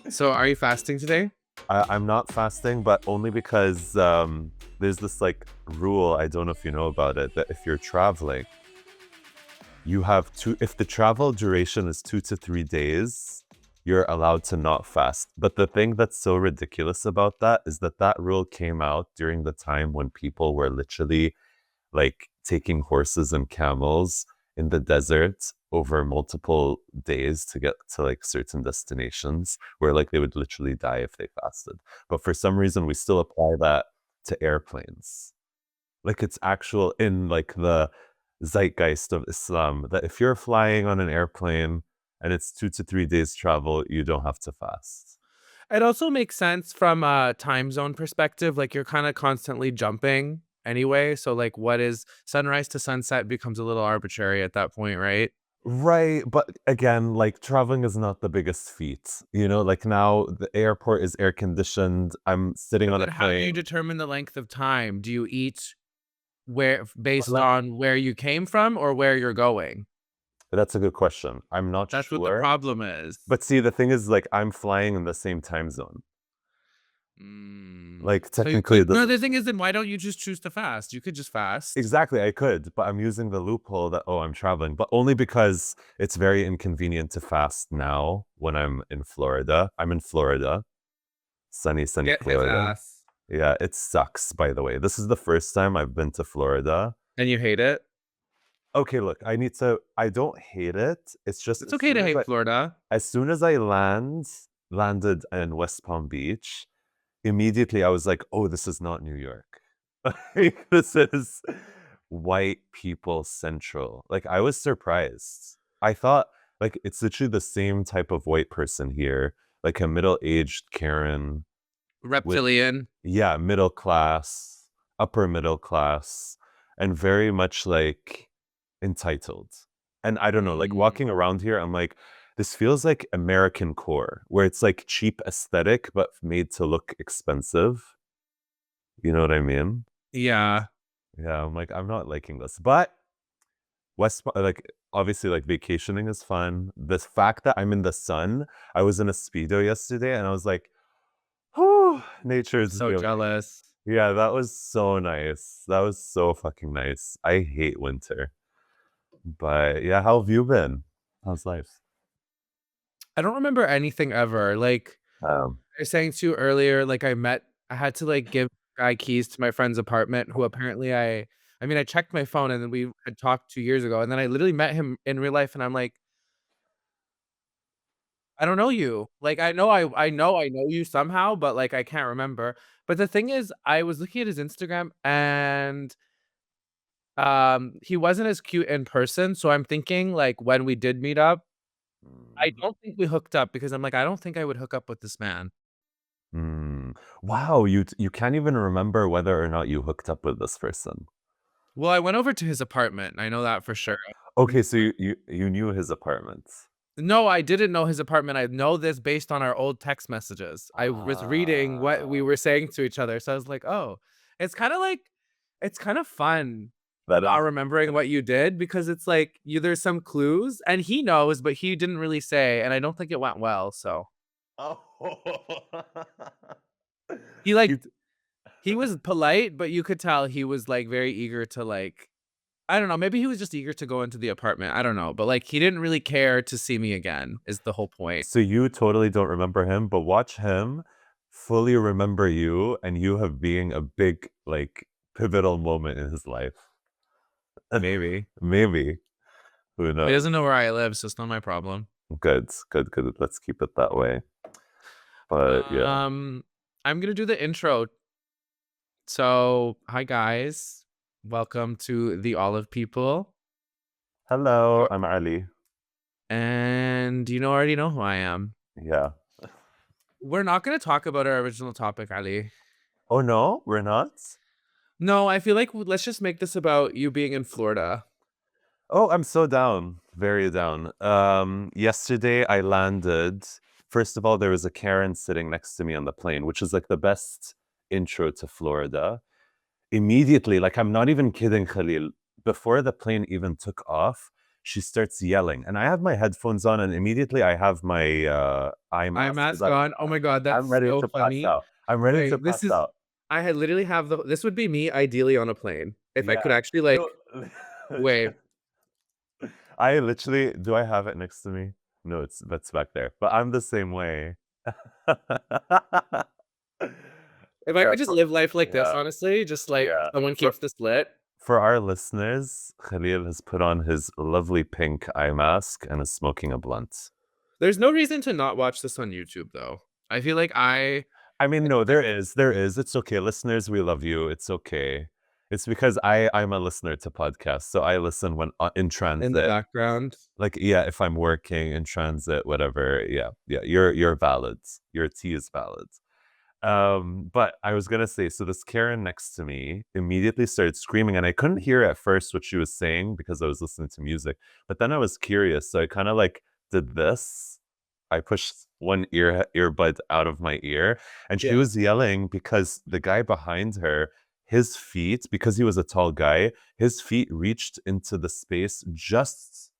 So are you fasting today? I'm not fasting, but only because there's this like rule, I don't know if you know about it, that if you're traveling, you have to, if the travel duration is 2 to 3 days, you're allowed to not fast. But the thing that's so ridiculous about that is that that rule came out during the time when people were literally like taking horses and camels in the desert over multiple days to get to like certain destinations where like they would literally die if they fasted. But for some reason, we still apply that to airplanes. Like it's actual in like the zeitgeist of Islam that if you're flying on an airplane and it's 2 to 3 days travel, you don't have to fast. It also makes sense from a time zone perspective. Like you're kind of constantly jumping anyway. So like what is sunrise to sunset becomes a little arbitrary at that point, right? Right, but again, like traveling is not the biggest feat. You know, like now the airport is air conditioned. I'm sitting But on a then how do plane. you determine the length of time? Do you eat where But based on where you came from or where you're going? that's a good question. I'm not That's what the sure. problem is. But see, the thing is, like, I'm flying in the same time zone. Mm. Like, So you technically, it could no, doesn't. the thing is then why don't you just choose to fast? You could just fast. Exactly, I could, but I'm using the loophole that, oh, I'm traveling, but only because it's very inconvenient to fast now when I'm in Florida. I'm in Florida, sunny Get his Florida. ass. Yeah, it sucks, by the way. This is the first time I've been to Florida. And you hate it? Okay, look, I don't hate it. It's just It's okay to hate Florida. as soon as I landed in West Palm Beach, immediately I was like, oh, this is not New York. Like, this is white people central. Like, I was surprised. I thought, like, it's literally the same type of white person here, like a middle-aged Karen with, Reptilian. yeah, middle class, upper middle class, and very much like entitled. And I don't know, like Mm. walking around here, I'm like, this feels like American core, where it's like cheap aesthetic, but made to look expensive. You know what I mean? Yeah. Yeah, I'm like, I'm not liking this. But like, obviously, like vacationing is fun. The fact that I'm in the sun, I was in a Speedo yesterday and I was like, oh, nature's So healing. jealous. Yeah, that was so nice. That was so fucking nice. I hate winter. But yeah, how have you been? How's life? I don't remember anything ever. Like Um, I was saying to you earlier, like I had to like give guy keys to my friend's apartment who apparently I mean I checked my phone and then we had talked 2 years ago and then I literally met him in real life and I'm like, I don't know you. Like I know you somehow, but like I can't remember. But the thing is, I was looking at his Instagram and he wasn't as cute in person. So I'm thinking like when we did meet up, I don't think we hooked up because I'm like, I don't think I would hook up with this man. wow, you can't even remember whether or not you hooked up with this person. Well, I went over to his apartment. I know that for sure. Okay, so you knew his apartment. No, I didn't know his apartment. I know this based on our old text messages. I was reading what we Ah, were saying to each other. So I was like, "Oh, it's kind of like it's kind of fun that not is. remembering what you did because it's like you there's some clues and he knows, but he didn't really say, and I don't think it went well." So Oh. he like You t- he was polite, but you could tell he was like very eager to like I don't know, maybe he was just eager to go into the apartment. I don't know, but like he didn't really care to see me again is the whole point. so you totally don't remember him, but watch him fully remember you and you have being a big like pivotal moment in his life. Maybe. Maybe. Who He knows? doesn't know where I live, so it's not my problem. Good. Let's keep it that way. But yeah. Um, I'm gonna do the intro. So, hi guys, welcome to the Olive People, Hello, or I'm Ali. and you know already know who I am. Yeah. We're not gonna talk about our original topic, Ali. Oh no, we're not? No, I feel like let's just make this about you being in Florida. Oh, I'm so down. Very down. Yesterday I landed. First of all, there was a Karen sitting next to me on the plane, which is like the best intro to Florida. Immediately, like I'm not even kidding, Khalil. Before the plane even took off, she starts yelling, and I have my headphones on, and immediately I have my eye Eye mask because mask on. Oh my god, I'm that's ready so to pass funny. out. I'm ready to Wait, this pass is out. I had literally have the this would be me ideally on a plane. If I could Yeah. actually, No, like wait, I literally do I have it next to me? No, that's back there. But I'm the same way. if I Yeah, could just live life like this, yeah, honestly, just, like, yeah. someone keeps this lit. For our listeners, Khalil has put on his lovely pink eye mask and is smoking a blunt. There's no reason to not watch this on YouTube, though. I feel like I mean, no, there is. It's okay. Listeners, we love you. It's okay. It's because I'm a listener to podcasts, so I listen when in in the transit. background. Like, yeah, if I'm working in transit, whatever. Yeah, yeah, you're valid. Your tea is valid. But I was gonna say, so this Karen next to me immediately started screaming, and I couldn't hear at first what she was saying because I was listening to music. But then I was curious, so I kind of like did this. I pushed one earbud out of my ear, and she Yeah. was yelling because the guy behind her, his feet, because he was a tall guy, his feet reached into the space just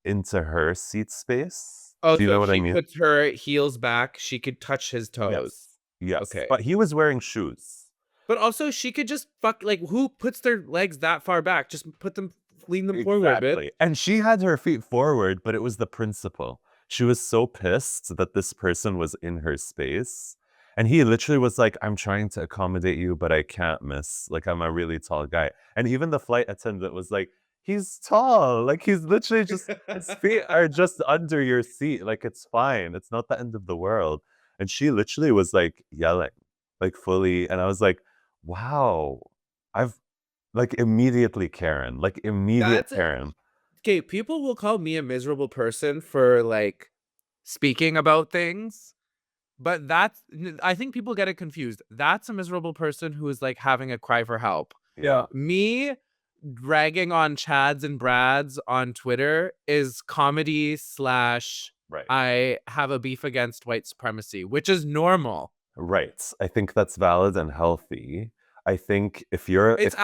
into her seat space. Oh, Do you so know if what I she mean? puts her heels back, she could touch his toes. Yes. Yes. Okay. But he was wearing shoes. But also she could just like, who puts their legs that far back? Just put them lean them forward a bit. Exactly. And she had her feet forward, but it was the principal. She was so pissed that this person was in her space. And he literally was like, I'm trying to accommodate you, but I can't, miss. Like, I'm a really tall guy. And even the flight attendant was like, he's tall. Like, he's literally just, his feet are just under your seat. Like, it's fine. It's not the end of the world. And she literally was like yelling, like fully. And I was like, wow, I've like, immediately Karen, like, immediate That's it. Karen. Okay, people will call me a miserable person for, like, speaking about things, but I think people get it confused. That's a miserable person who is, like, having a cry for help. Yeah, Me ragging on Chads and Brads on Twitter is comedy slash right, I have a beef against white supremacy, which is normal. right. I think that's valid and healthy. I think if I It's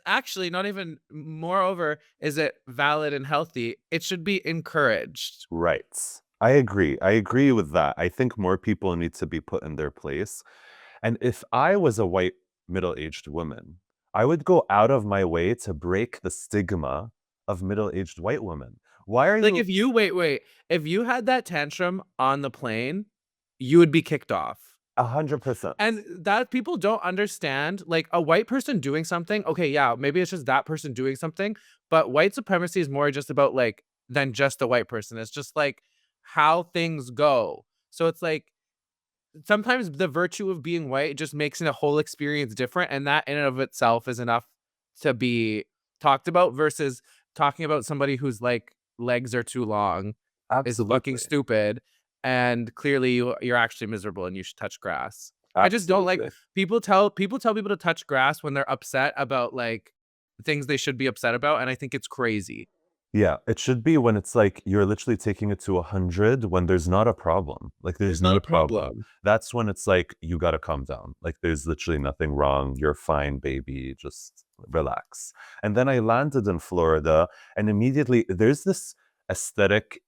actually not even moreover, is it valid and healthy? It should be encouraged. right. I agree with that. I think more people need to be put in their place. And if I was a white middle-aged woman, I would go out of my way to break the stigma of middle-aged white women. Why are Like you if you wait, if you had that tantrum on the plane, you would be kicked off. 100%? And that people don't understand, like a white person doing something, okay, yeah, maybe it's just that person doing something, but white supremacy is more just about like than just a white person. It's just like how things go. So it's like sometimes the virtue of being white just makes the whole experience different, and that in and of itself is enough to be talked about versus talking about somebody whose like legs are too long is fucking Absolutely. stupid, and clearly you're actually miserable and you should touch grass. I just don't like Absolutely. people tell people to touch grass when they're upset about like things they should be upset about, and I think it's crazy. Yeah, it should be when it's like you're literally taking it to 100 when there's not a problem. Like, there's There's not no a problem. problem. That's when it's like, you gotta calm down. Like, there's literally nothing wrong. You're fine, baby. Just relax. And then I landed in Florida, and immediately there's this aesthetic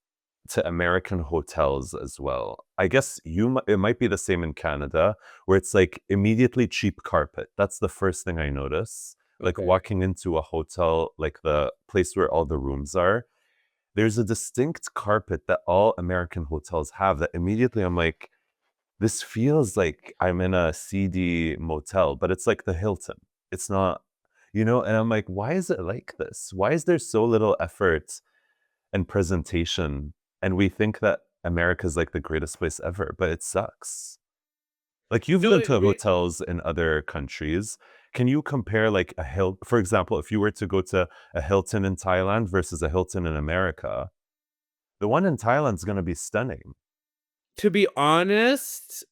to American hotels as well. I guess it might be the same in Canada, where it's like immediately cheap carpet. That's the first thing I notice. Like Okay. walking into a hotel, like the place where all the rooms are, there's a distinct carpet that all American hotels have that immediately I'm like, this feels like I'm in a seedy motel, but it's like the Hilton. It's not, and I'm like, why is it like this? Why is there so little effort and presentation? And we think that America is like the greatest place ever, but it sucks. Like, you've No, been it to hotels in other countries. Can you compare like for example, if you were to go to a Hilton in Thailand versus a Hilton in America, the one in Thailand is going to be stunning. to be honest,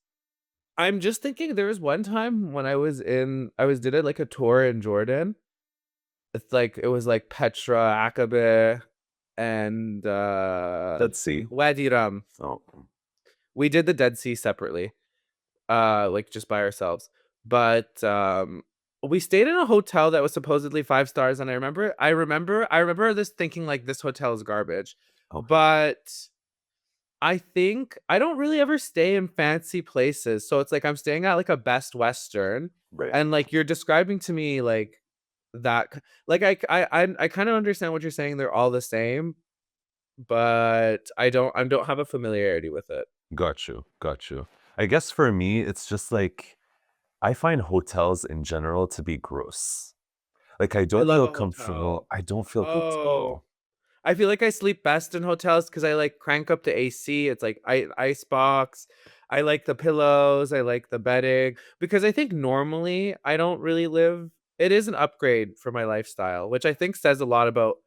I'm just thinking there was one time when I was did it like a tour in Jordan. It's like it was like Petra, Aqaba, and Let's see. Wadi Rum. Oh, We did the Dead Sea separately, like just by ourselves. But we stayed in a hotel that was supposedly 5 stars, and I remember this thinking, like, this hotel is garbage. Okay. But I think I don't really ever stay in fancy places, so it's like I'm staying at, like, a Best Western, Right. and, like, you're describing to me, like, that k like, I kinda understand what you're saying, they're all the same, but I don't have a familiarity with it. Got you. Got you. I guess for me, it's just like I find hotels in general to be gross. Like I I don't love feel a comfortable. hotel. I don't feel Oh. comfortable. I feel like I sleep best in hotels because I, like, crank up the AC, it's like ice box. I like the pillows, I like the bedding, because I think normally I don't really live it is an upgrade for my lifestyle, which I think says a lot about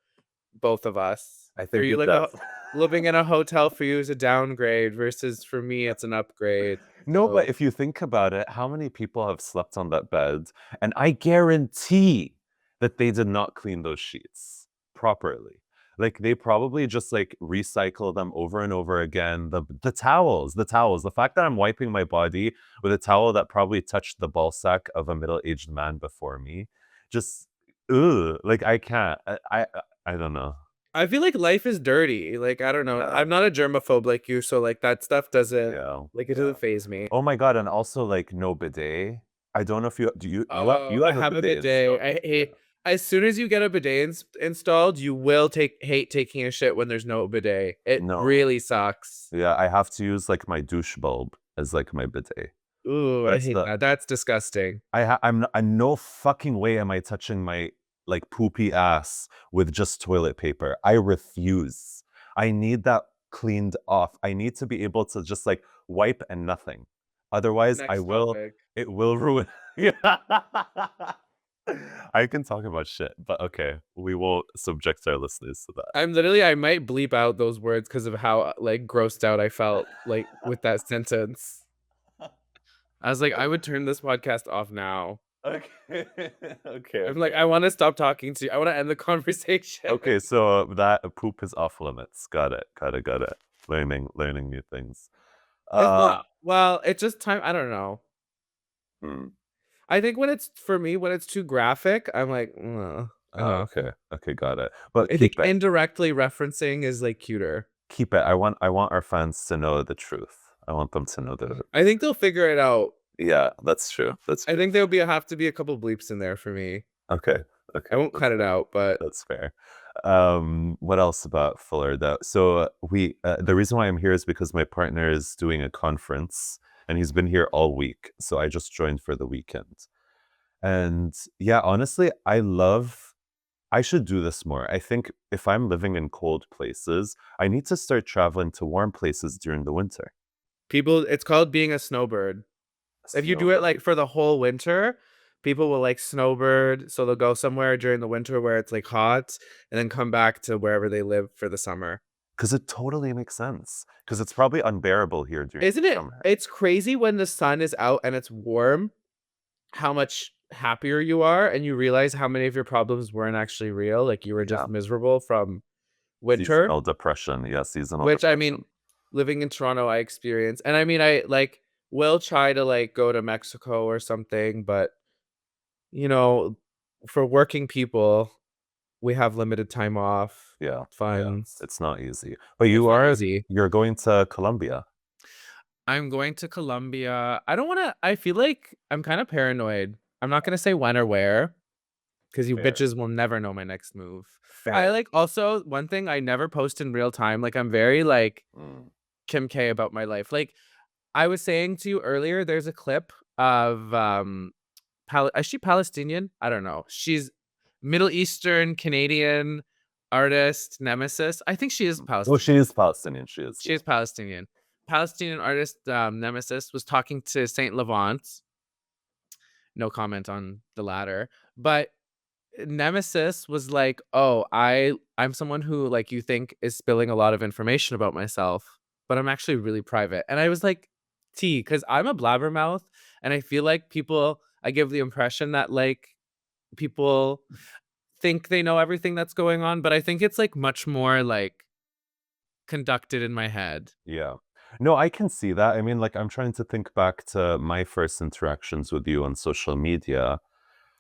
both of us. I For think you, it like, a does. living in a hotel for you is a downgrade versus for me, it's an upgrade. No, but So if you think about it, how many people have slept on that bed? And I guarantee that they did not clean those sheets properly. Like they probably just like recycle them over and over again. The towels. The fact that I'm wiping my body with a towel that probably touched the ball sack of a middle-aged man before me, just ugh, like I can't. I don't know. I feel like life is dirty, like, I don't know, Yeah, I'm not a germaphobe like you, so, like, that stuff doesn't yeah, like, it yeah. doesn't faze me. Oh my God, and also like no bidet. I don't know if you do Oh, you I have a have a bidet bidet. installed? I Yeah. hate as soon as you get a bidet installed, you will hate taking a shit when there's no bidet. It No. really sucks. Yeah, I have to use like my douche bulb as like my bidet. Ooh, I That's hate the that. That's disgusting. I'm no fucking way am I touching my like poopy ass with just toilet paper. I refuse. I need that cleaned off. I need to be able to just like wipe and nothing. Otherwise, Next topic. it will ruin. Yeah. I can talk about shit, but okay, we won't subject our listeners to that. I might bleep out those words because of how, like, grossed out I felt, like, with that sentence. I was like, "I would turn this podcast off now." Okay. Okay, I'm like, okay. "I wanna stop talking to you. I wanna end the conversation." Okay, so that poop is off limits. Got it. Got it. Learning new things. It's Uh, not well, it's just time I don't know. hmm. I think when it's for me, when it's too graphic, I'm like, Oh, enough. okay. Okay, got it. But I think indirectly referencing is, like, cuter. keep it. I want our fans to know the truth. I want them to know the I think they'll figure it out. yeah, that's true. That's I true. think there'll be have to be a couple bleeps in there for me. Okay. I Okay. won't cut it out, but That's fair. What else about Fuller? That so we the reason why I'm here is because my partner is doing a conference and he's been here all week. So I just joined for the weekend. And yeah, honestly, I should do this more. I think if I'm living in cold places, I need to start traveling to warm places during the winter. people it's called being a snowbird. If you do it, Snowbird. like, for the whole winter, people will, like, snowbird, so they'll go somewhere during the winter where it's, like, hot, and then come back to wherever they live for the summer. Because it totally makes sense. Because it's probably unbearable here during Isn't the it summer. it's crazy when the sun is out and it's warm, how much happier you are, and you realize how many of your problems weren't actually real, like, you were Yeah. just miserable from winter, Seasonal depression. Yeah, seasonal which, I depression. mean, living in Toronto, I experience, and I mean, I, like, will try to, like, go to Mexico or something, but, you know, for working people, we have limited time off, Yeah. Yeah. funds. It's not easy. But It's not easy. you're going to Colombia. I'm going to Colombia. I don't wanna I feel like I'm kinda paranoid. I'm not gonna say when or where, 'cause you Fair. bitches will never know my next move. I, Fair. like also, one thing I never post in real time, like, I'm very, like, Mm. Kim K about my life. Like, I was saying to you earlier, there's a clip of, is she Palestinian? I don't know. She's Middle Eastern Canadian artist, Nemesis. I think she is Oh, she Palestinian. is Palestinian. She is. She Yeah. is Palestinian. Palestinian artist, Nemesis was talking to Saint Levant. No comment on the latter. But Nemesis was like, "Oh, I'm someone who, like, you think is spilling a lot of information about myself, but I'm actually really private." And I was like, "T," because I'm a blabbermouth, and I feel like I give the impression that, like, people think they know everything that's going on, but I think it's, like, much more, like, conducted in my head. Yeah. No, I can see that. I mean, like, I'm trying to think back to my first interactions with you on social media.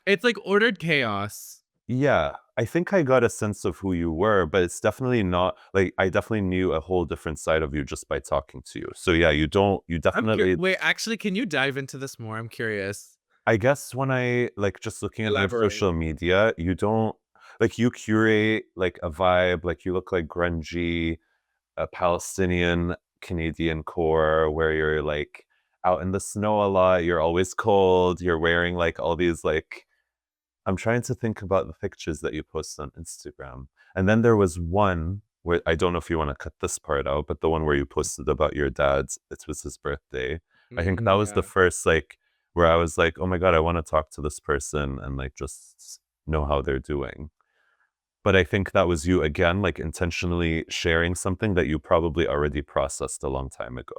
It's like ordered chaos. Yeah, I think I got a sense of who you were, but it's definitely not like I definitely knew a whole different side of you just by talking to you. So yeah, you definitely Wait, actually, can you dive into this more? I'm curious. I guess when I like just looking at your Elaborate. social media, you don't like you curate like a vibe, like you look like grungy, a Palestinian Canadian core where you're like out in the snow a lot, you're always cold, you're wearing like all these like I'm trying to think about the pictures that you post on Instagram. And then there was one where I don't know if you want to cut this part out, but the one where you posted about your dad, it was his birthday. I think that was the Yeah. first like where I was like, oh my God, I want to talk to this person and like just know how they're doing. But I think that was you again, like intentionally sharing something that you probably already processed a long time ago.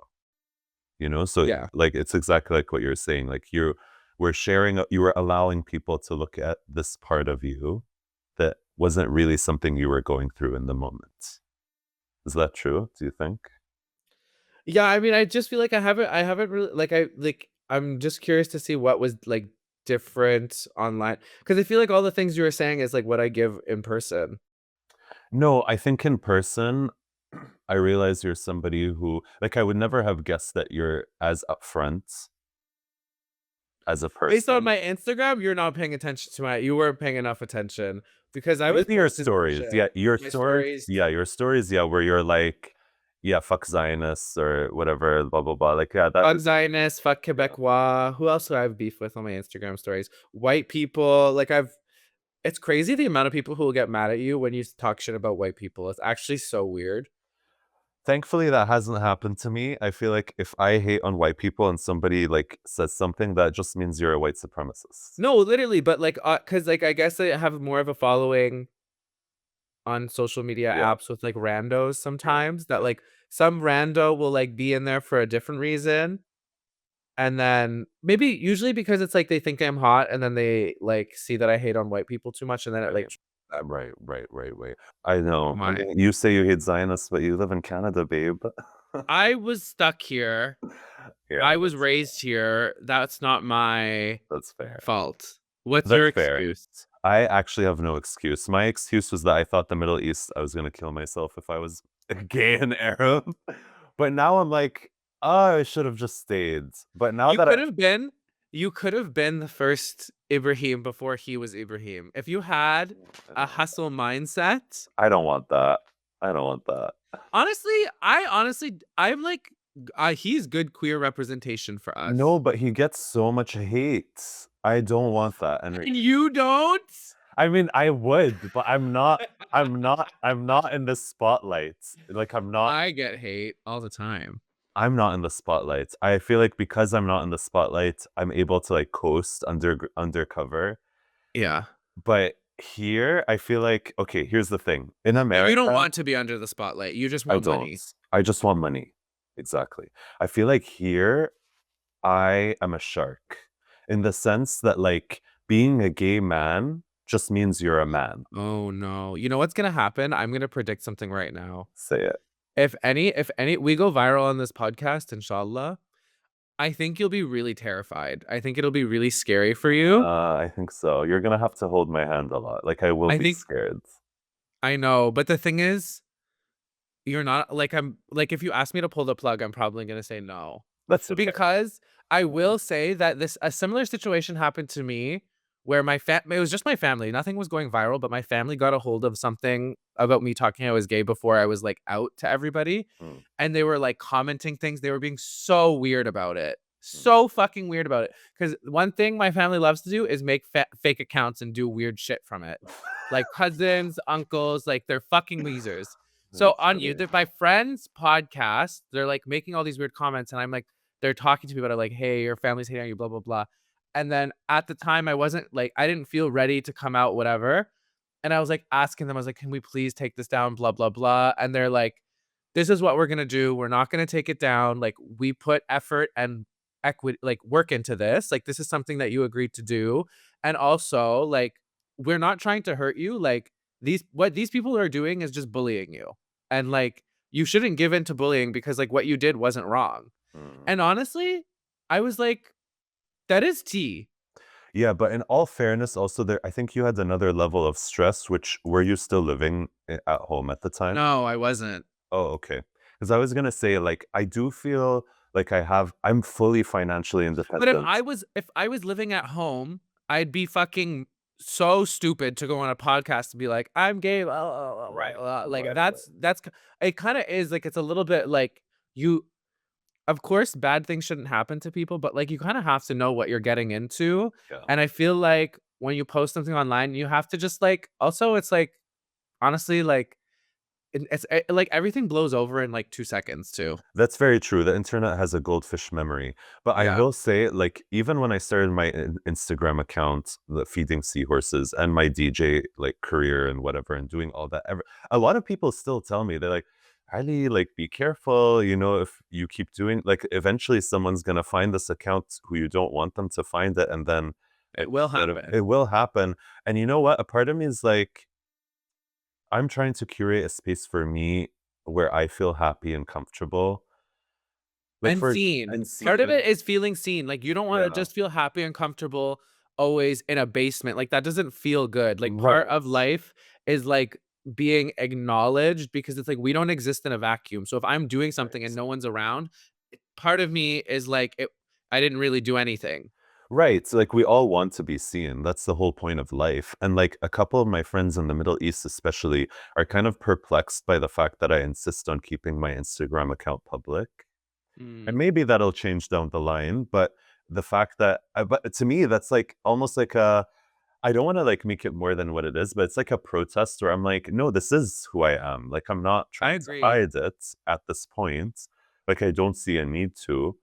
You know, so Yeah. like it's exactly like what you're saying. Like you were sharing, you were allowing people to look at this part of you that wasn't really something you were going through in the moment. Is that true? Do you think? Yeah, I mean, I just feel like I haven't really I'm just curious to see what was like different online because I feel like all the things you were saying is like what I give in person. No, I think in person, I realize you're somebody who, like, I would never have guessed that you're as upfront as a Based on person. my Instagram, you're not paying attention to my you weren't paying enough attention because I was Maybe your posting some stories. shit. Yeah, your My stories. stories. Yeah, your stories. Yeah, where you're like, yeah, fuck Zionists or whatever, blah, blah, blah. Like, yeah, that Fuck is, Zionists, fuck yeah. Quebecois. Who else do I have beef with on my Instagram stories? White people. It's crazy the amount of people who will get mad at you when you talk shit about white people. It's actually so weird. Thankfully, that hasn't happened to me. I feel like if I hate on white people and somebody like says something, that just means you're a white supremacist. No, literally, but cause like I guess I have more of a following on social media Yeah, apps with like randos yeah, sometimes that yeah. like some rando will like be in there for a different reason. And then maybe usually because it's like they think I'm hot and then they like see that I hate on white people too much and then it Right, like them. right. I know. I My mean, you say you hate Zionists, but you live in Canada, babe. I was stuck here. Yeah, I was raised here. That's not my that's fair. fault. What's your That's fair. excuse? I actually have no excuse. My excuse was that I thought the Middle East, I was gonna kill myself if I was gay and Arab. But now I'm like, oh, I should have just stayed. But now You that could have been you could have been the first Ibrahim before he was Ibrahim. If you had a hustle mindset, I don't want that. I don't want that. I'm like, he's good queer representation for No, us. but he gets so much hate. I don't want that. And And you don't? I mean, I would, but I'm not in the spotlight. Like I get hate all the time. I'm not in the spotlight. I feel like because I'm not in the spotlight, I'm able to like coast undercover. Yeah. But here, I feel like okay, here's the thing. In But you don't America, want to be under the spotlight. You just I want don't. money. I just want money. Exactly. I feel like here I am a shark in the sense that like being a gay man just means you're a man. Oh no. You know what's gonna happen? I'm gonna predict something right now. Say it. If any we go viral on this podcast, inshallah, I think you'll be really terrified. I think it'll be really scary for you. I think so. You're gonna have to hold my hand a lot. Like I will I be think scared. I know, but the thing is, you're not like I'm like if you ask me to pull the plug, I'm probably gonna say no. That's okay. Because I will say that this a similar situation happened to me where it was just my family. Nothing was going viral, but my family got a hold of something about me talking I was gay before I was like out to everybody. Mm, And they were like commenting things. They were being so weird about it. mm. So fucking weird about it. Because one thing my family loves to do is make fake accounts and do weird shit from it. Like cousins, uncles, like they're fucking weasers. So That's on you, funny. that my friend's podcast, they're like making all these weird comments, and I'm like, they're talking to me about it, like, hey, your family's hating on you, blah, blah, blah. And then at the time, I wasn't like, I didn't feel ready to come out, whatever. And I was like asking them, I was like, can we please take this down, blah, blah, blah. And they're like, this is what we're gonna do. We're not gonna take it down. Like, we put effort and equity, like work into this. Like, this is something that you agreed to do. And also, like, we're not trying to hurt you. Like, what these people are doing is just bullying you. And like, you shouldn't give in to bullying because like what you did wasn't wrong. Mm. And honestly, I was like, that is tea. Yeah, but in all fairness, also there, I think you had another level of stress, which were you still living at home at the time? No, I wasn't. Oh, okay. Because I was gonna say, like, I do feel like I'm fully financially But independent. if I was living at home, I'd be fucking so stupid to go on a podcast and be like, "I'm gay," Right, like, right, right. that's it kinda is, like, it's a little bit like you of course, bad things shouldn't happen to people, but, like, you kinda have to know what you're getting into, Yeah. and I feel like when you post something online, you have to just, like also, it's, like, honestly, like, like, everything blows over in, like, 2 seconds too. That's very true. The internet has a goldfish memory. But I Yeah. will say, like, even when I started my Instagram account, the feeding seahorses, and my DJ like career and whatever, and doing all that, a lot of people still tell me they're like, "Ali, like, be careful. You know, if you keep doing, like, eventually someone's gonna find this account who you don't want them to find it, and then It will it happen. will happen." And you know what? A part of me is like, I'm trying to curate a space for me where I feel happy and comfortable. Like And for seen. and Part of seen. it is feeling seen, like, you don't wanna Yeah. just feel happy and comfortable always in a basement, like, that doesn't feel good, like, part Right. of life is, like, being acknowledged because it's like we don't exist in a vacuum, so if I'm doing something and Right. no one's around, part of me is like, I didn't really do anything. Right. So, like, we all want to be seen. That's the whole point of life. And like a couple of my friends in the Middle East, especially, are kind of perplexed by the fact that I insist on keeping my Instagram account public. And Mm. maybe that'll change down the line. But the fact that, but to me, that's like almost like I don't want to like make it more than what it is, but it's like a protest where I'm like, no, this is who I am. Like, I'm not I trying to agree. hide it at this point. Like, I don't see a need to.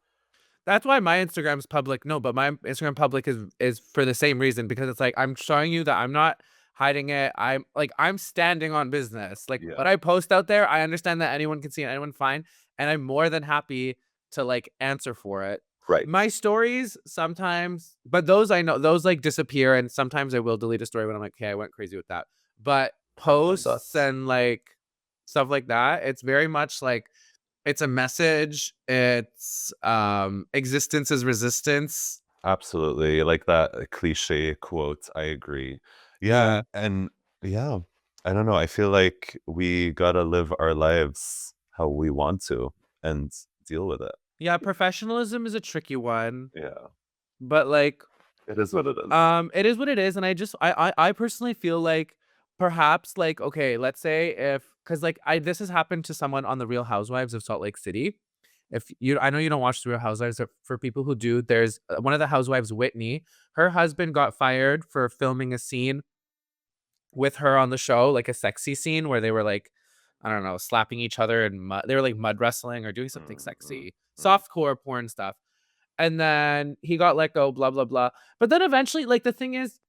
That's why my Instagram's public. No, but my Instagram public is for the same reason because it's like I'm showing you that I'm not hiding it. I'm like I'm standing on business. Like what Yeah. I post out there, I understand that anyone can see it, anyone fine, and I'm more than happy to like answer for it. Right. My stories sometimes, but those I know those like disappear, and sometimes I will delete a story when I'm like, okay, I went crazy with that. But I've done that. posts and like stuff like that, it's very much like it's a message, it's, existence is resistance. Absolutely, like that cliche quote, I agree. Yeah, Yeah. and yeah, I don't know, I feel like we gotta live our lives how we want to and deal with it. Yeah, professionalism is a tricky one, Yeah, but, like, it is what it is. it is what it is, and I personally feel like perhaps, like, okay, let's say if because like, I this has happened to someone on The Real Housewives of Salt Lake City. If you I know you don't watch The Real Housewives, but for people who do, there's, one of the housewives, Whitney, her husband got fired for filming a scene with her on the show, like a sexy scene where they were like, I don't know, slapping each other and they were like mud wrestling or doing something Mm, mm, sexy, mm. softcore porn stuff. And then he got let go, blah, blah, blah. But then eventually, like the thing is,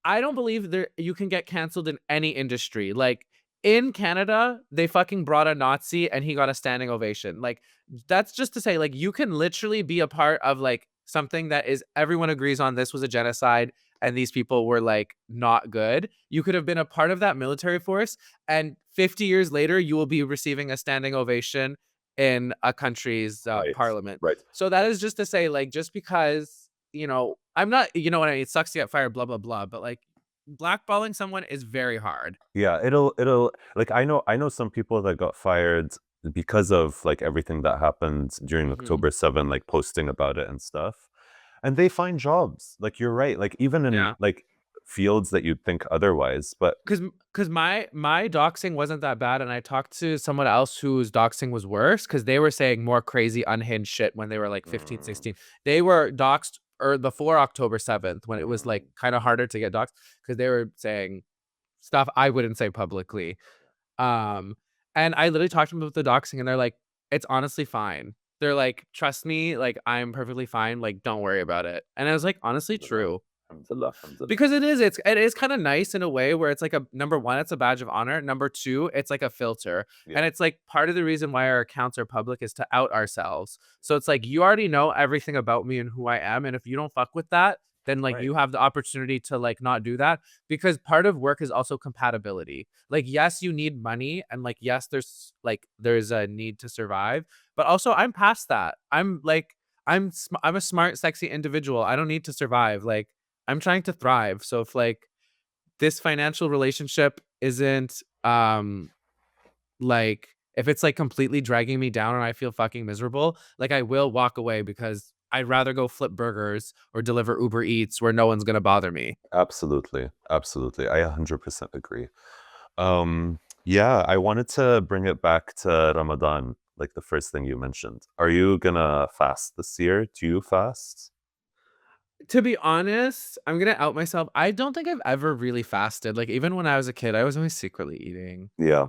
I don't believe there you can get canceled in any industry. Like in Canada, they fucking brought a Nazi and he got a standing ovation. Like that's just to say, like you can literally be a part of like something that is everyone agrees on this was a genocide and these people were like not good. You could have been a part of that military force, and 50 years later, you will be receiving a standing ovation in a country's Right, parliament. right. So that is just to say, like, just because I'm not, you know what I mean? It sucks to get fired, blah, blah, blah. But like blackballing someone is very hard. Yeah, it'll like, I know some people that got fired because of, like, everything that happened during Hmm. October 7, like, posting about it and stuff, and they find jobs. Like, you're right, like, even in, Yeah. like, fields that you'd think otherwise, but Cause my doxing wasn't that bad, and I talked to someone else whose doxing was worse because they were saying more crazy unhinged shit when they were like 15, mm, 16. They were doxed or before October 7th when it was like mm, kind of harder to get doxed because they were saying stuff I wouldn't say publicly. Um, and I literally talked to them about the doxing and they're like, "It's honestly fine." They're like, "Trust me, like I'm perfectly fine, like don't worry about it." And I was like, "Honestly, alhamdulillah, true." alhamdulillah, alhamdulillah. Because it is kind of nice in a way where it's like a number one, it's a badge of honor. Number two, it's like a filter. Yeah, And it's like part of the reason why our accounts are public is to out ourselves. So it's like you already know everything about me and who I am. And if you don't fuck with that, then like right, you have the opportunity to like not do that because part of work is also compatibility. Like, yes, you need money and like, yes, there's a need to survive, but also I'm past that. I'm like, I'm a smart, sexy individual. I don't need to survive. Like, I'm trying to thrive. So if like this financial relationship isn't like if it's like completely dragging me down and I feel fucking miserable, like I will walk away because I'd rather go flip burgers or deliver Uber Eats where no one's gonna bother me. Absolutely. Absolutely. I 100% agree. Yeah, I wanted to bring it back to Ramadan, like the first thing you mentioned. Are you gonna fast this year? Do you fast? To be honest, I'm gonna out myself. I don't think I've ever really fasted. Like even when I was a kid, I was always secretly eating. Yeah.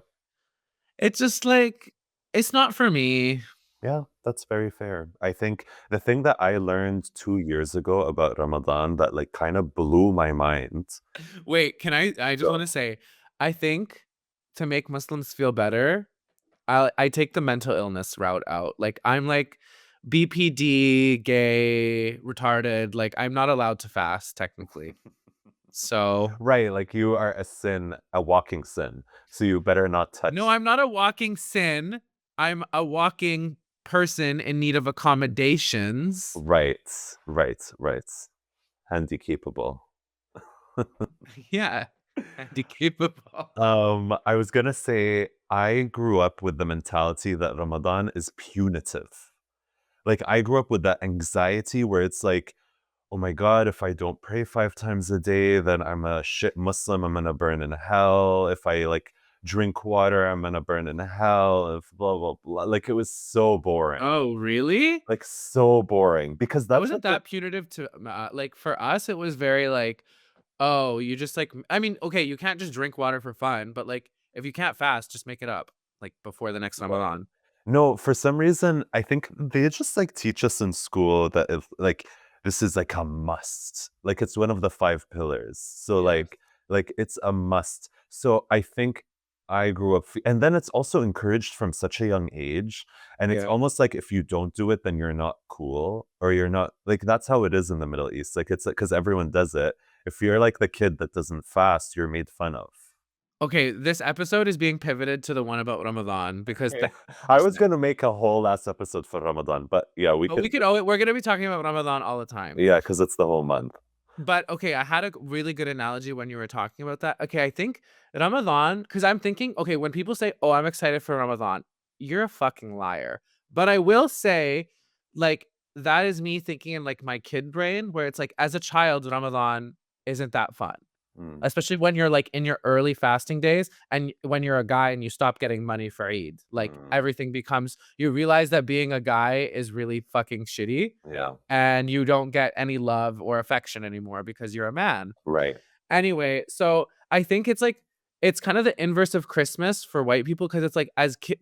It's just like it's not for me. Yeah, that's very fair. I think the thing that I learned 2 years ago about Ramadan that like kind of blew my mind. Wait, can I just Go. want to say, I think to make Muslims feel better, I take the mental illness route out. Like I'm like BPD, gay, retarded. Like I'm not allowed to fast technically. So Right, like you are a sin, a walking sin. So you better not no, touch. I'm not a walking sin. I'm a walking person in need of accommodations. Right, right, right. Handy capable. Yeah, handy capable. I was gonna say I grew up with the mentality that Ramadan is punitive. Like I grew up with that anxiety where it's like, oh my God, if I don't pray 5 times a day, then I'm a shit Muslim. I'm gonna burn in hell. If I like drink water, I'm gonna burn in hell. If blah blah blah. Like it was so boring. Oh, really? Like so boring. Because It that's wasn't what the that punitive to like for us. It was very like, oh, you just like. I mean, okay, you can't just drink water for fun, but like if you can't fast, just make it up like before the next right. Ramadan. No, for some reason, I think they just like teach us in school that if like this is like a must. Like it's one of the five pillars. So Yes. like it's a must. So I think I grew up and then it's also encouraged from such a young age. And it's Yeah. almost like if you don't do it, then you're not cool or you're not like that's how it is in the Middle East. Like it's like because everyone does it. If you're like the kid that doesn't fast, you're made fun of. Okay, this episode is being pivoted to the one about Ramadan because Okay. that's I was interesting. gonna make a whole last episode for Ramadan, but yeah, we But we could. could we're gonna be talking about Ramadan all the time. Yeah, because it's the whole month. But okay, I had a really good analogy when you were talking about that. Okay, I think Ramadan, because I'm thinking, okay, when people say, "Oh, I'm excited for Ramadan," you're a fucking liar. But I will say, like, that is me thinking in like my kid brain, where it's like, as a child, Ramadan isn't that fun. Mm, Especially when you're like in your early fasting days and when you're a guy and you stop getting money for Eid. Like mm, everything becomes, you realize that being a guy is really fucking shitty yeah, and you don't get any love or affection anymore because you're a man. right. Anyway, so I think it's like it's kind of the inverse of Christmas for white people because it's like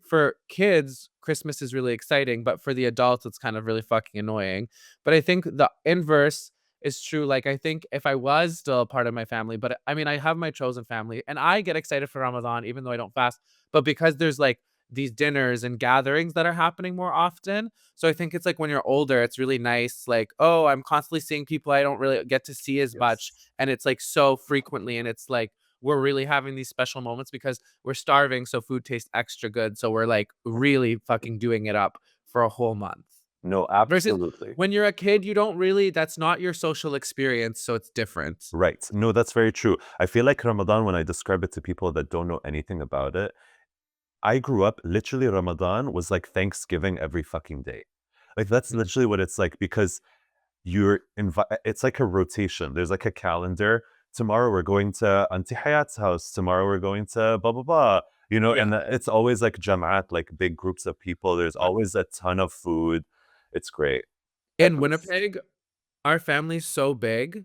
for kids, Christmas is really exciting, but for the adults, it's kind of really fucking annoying. But I think the inverse is true. Like I think if I was still a part of my family, but I mean I have my chosen family and I get excited for Ramadan even though I don't fast, but because there's like these dinners and gatherings that are happening more often. So I think it's like when you're older, it's really nice. Like, oh, I'm constantly seeing people I don't really get to see as much Yes. and it's like so frequently and it's like we're really having these special moments because we're starving so food tastes extra good so we're like really fucking doing it up for a whole month No, versus absolutely. when you're a kid you don't really that's not your social experience so it's different. Right. No, that's very true. I feel like Ramadan, when I describe it to people that don't know anything about it, I grew up literally Ramadan was like Thanksgiving every fucking day. Like that's Mhm. literally what it's like because it's like a rotation. There's like a calendar. Tomorrow we're going to Auntie Hayat's house. Tomorrow we're going to blah blah blah. You know, Yeah, and it's always like jamaat, like big groups of people. There's but always a ton of food. It's great. in Everyone's Winnipeg our family's so big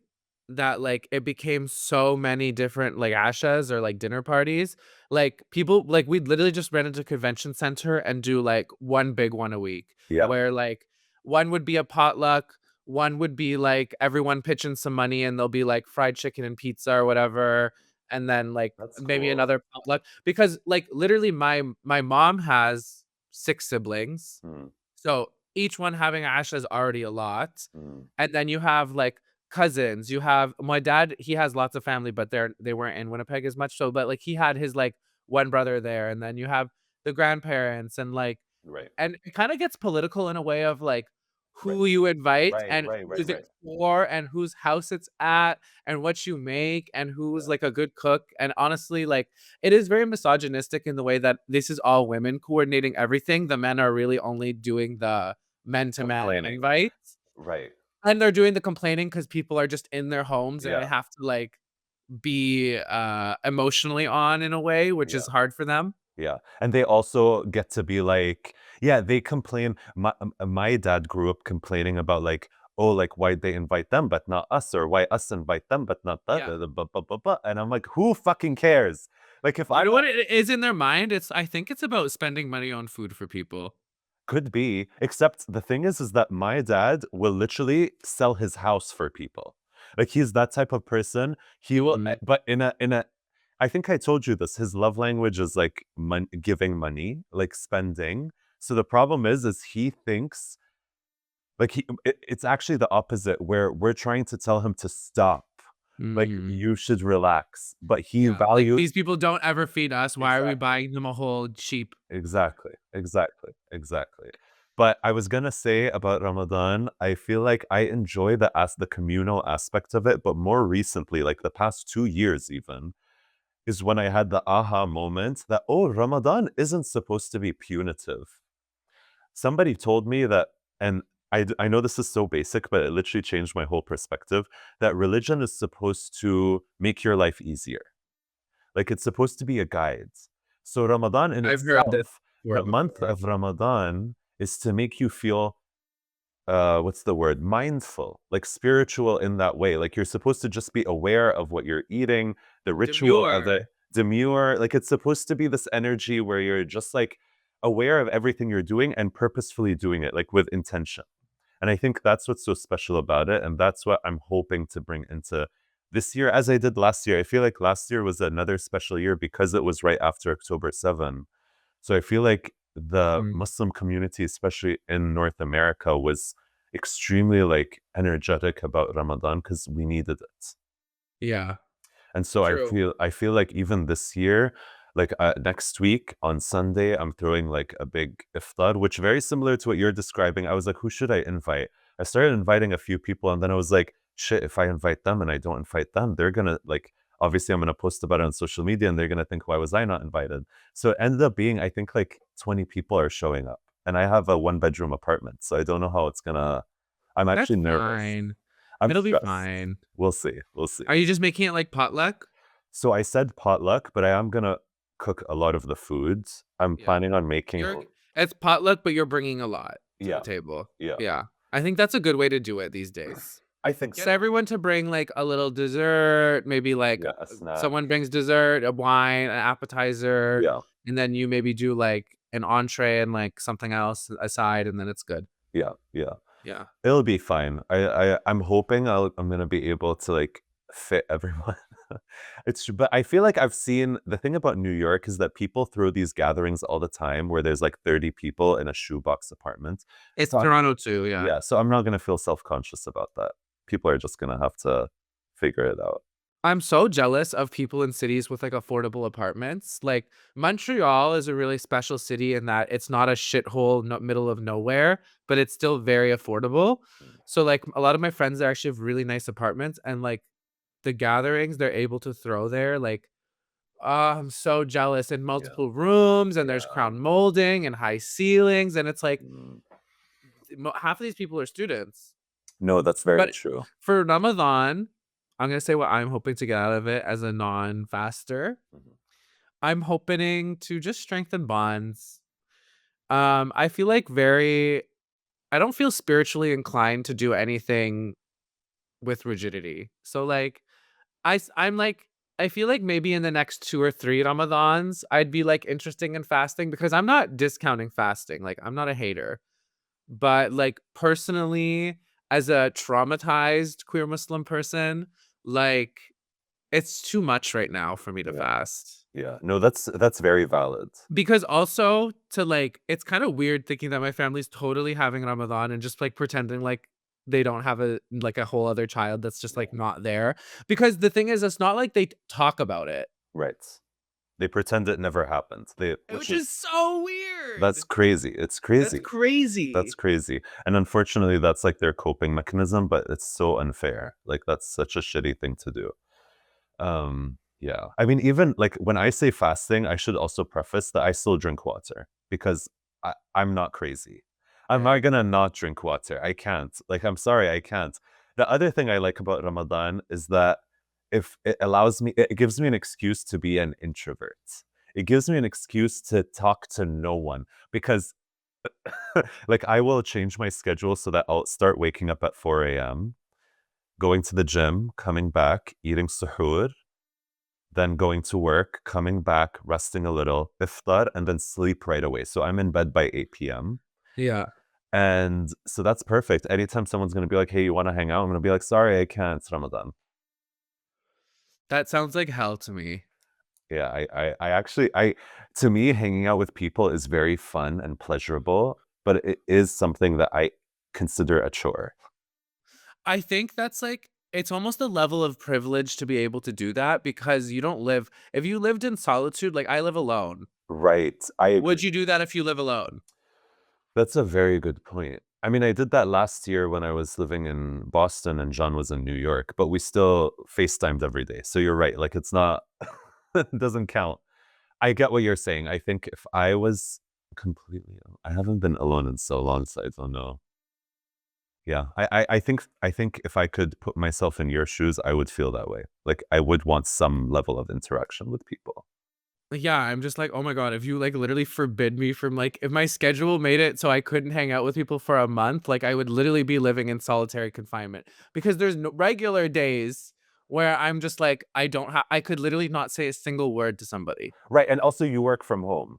that, like, it became so many different, like, ashas or, like, dinner parties. Like, people like, we'd literally just rent a convention center and do, like, one big one a week, yeah, where, like, one would be a potluck, one would be, like, everyone pitching some money and there'll be, like, fried chicken and pizza or whatever, and then, like, that's maybe cool. another potluck. Because, like, literally my mom has 6 siblings, Mm, so each one having Asha is already a lot. mm, And then you have like cousins. You have my dad, he has lots of family, but they weren't in Winnipeg as much. So, but like he had his like one brother there, and then you have the grandparents and like right. and it kind of gets political in a way of like right, who you invite right, and right, who right, is it right. for and whose house it's at and what you make and who's Yeah. like a good cook. And honestly, like it is very misogynistic in the way that this is all women coordinating everything. The men are really only doing the men to men Complaining. invites. Right. And they're doing the complaining because people are just in their homes and Yeah. they have to like be emotionally on in a way, which is Yeah. hard for them. Yeah, and they also get to be like, yeah, they complain. My dad grew up complaining about like, oh, like why'd they invite them but not us, or why us invite them but not that, Yeah. and I'm like, who fucking cares? Like if You I'm know a, what it is in their mind? I think it's about spending money on food for people. could be, except the thing is that my dad will literally sell his house for people. Like he's that type of person. He will, Mhm. but in a. I think I told you this. His love language is like giving money, like spending. So the problem is he thinks like it's actually the opposite, where we're trying to tell him to stop. Like Mhm. you should relax, but he Yeah, like, values "These people don't ever feed us, why are we exactly. buying them a whole sheep?" Exactly, exactly, exactly. But I was gonna say about Ramadan, I feel like I enjoy the communal aspect of it, but more recently, like the past 2 years even, is when I had the aha moment that, oh, Ramadan isn't supposed to be punitive. Somebody told me that, and I know this is so basic, but it literally changed my whole perspective, that religion is supposed to make your life easier. Like it's supposed to be a guide. So Ramadan in I've heard this itself, before the month before. of Ramadan is to make you feel what's the word? Mindful, like spiritual in that way. Like you're supposed to just be aware of what you're eating, the ritual of it, Demure. demure. Like it's supposed to be this energy where you're just like aware of everything you're doing and purposefully doing it, like with intention. And I think that's what's so special about it. And that's what I'm hoping to bring into this year, as I did last year. I feel like last year was another special year because it was right after October 7. So I feel like the Mm, Muslim community, especially in North America, was extremely like energetic about Ramadan because we needed it. yeah, And so true. I feel like even this year, like next week on Sunday, I'm throwing like a big iftar, which very similar to what you're describing. I was like, who should I invite? I started inviting a few people, and then I was like, shit, if I invite them and I don't invite them, they're gonna like obviously I'm gonna post about it on social media and they're gonna think, why was I not invited? So it ended up being, I think like 20 people are showing up. And I have a 1 bedroom apartment. So I don't know how it's gonna I'm That's actually nervous. fine. I'm It'll be stressed. fine. We'll see. We'll see. Are you just making it like potluck? So I said potluck, but I am gonna cook a lot of the foods. I'm Yeah. planning on making You're it's potluck, but you're bringing a lot to the yeah, table. yeah. Yeah. I think that's a good way to do it these days. I think Get so. everyone to bring, like, a little dessert, maybe, like, Yeah, a snack. someone brings dessert, a wine, an appetizer, Yeah, and then you maybe do, like, an entree and, like, something else aside, and then it's good. yeah, yeah. Yeah. It'll be fine. I'm hoping I'm gonna be able to like fit everyone. But I feel like I've seen the thing about New York is that people throw these gatherings all the time where there's like 30 people in a shoebox apartment. It's So Toronto too, yeah. yeah, so I'm not gonna feel self-conscious about that. People are just gonna have to figure it out. I'm so jealous of people in cities with, like, affordable apartments. Like, Montreal is a really special city in that it's not a shithole no middle of nowhere, but it's still very affordable. So, like, a lot of my friends, they actually have really nice apartments, and, like, the gatherings they're able to throw there, like, I'm so jealous in Yeah, multiple rooms, and there's yeah. crown molding and high ceilings, and it's like Mm. half of these people are students. No, that's very But true. for Ramadan, I'm gonna say what I'm hoping to get out of it as a non-faster. Mhm. I'm hoping to just strengthen bonds. I feel like I don't feel spiritually inclined to do anything with rigidity. So like I'm like I feel like maybe in the next 2 or 3 Ramadans, I'd be like interesting in fasting because I'm not discounting fasting. Like I'm not a hater. But like personally, as a traumatized queer Muslim person, like it's too much right now for me to Yeah, fast. yeah. No, that's very valid. Because also to like it's kind of weird thinking that my family's totally having Ramadan and just like pretending like they don't have a like a whole other child that's just like Yeah. not there. Because the thing is it's not like they talk about it. Right. They pretend it never happened. Which which is is so that's weird. crazy. It's That's crazy. That's crazy. crazy. And unfortunately, that's like their coping mechanism, but it's so unfair. Like that's such a shitty thing to do. Yeah. I mean, even like when I say fasting, I should also preface that I still drink water because I'm not crazy. I'm not Yeah. gonna not drink water. I can't. Like, I'm sorry, I can't. The other thing I like about Ramadan is that if it allows me, it gives me an excuse to be an introvert. It gives me an excuse to talk to no one because like I will change my schedule so that I'll start waking up at 4 a.m., going to the gym, coming back, eating suhoor, then going to work, coming back, resting a little, iftar, and then sleep right away. So I'm in bed by 8 p.m. Yeah. And so that's perfect. Anytime someone's going to be like, hey, you want to hang out? I'm going to be like, sorry, I can't. It's Ramadan. That sounds like hell to me. Yeah, I actually, to me, hanging out with people is very fun and pleasurable, but it is something that I consider a chore. I think that's like it's almost a level of privilege to be able to do that because you don't live if you lived in solitude, like I live alone. Right. I Would agree. you do that if you live alone? That's a very good point. I mean, I did that last year when I was living in Boston and John was in New York, but we still FaceTimed every day. So you're right. Like it's not, it doesn't count. I get what you're saying. I think if I was completely, I haven't been alone in so long, so I don't know. Yeah, I think if I could put myself in your shoes, I would feel that way. Like I would want some level of interaction with people. Yeah, I'm just like, "Oh my god, if you, like, literally forbid me from, like if my schedule made it so I couldn't hang out with people for a month, like, I would literally be living in solitary confinement." Because there's no regular days where I'm just like, I could literally not say a single word to somebody. Right, and also you work from home.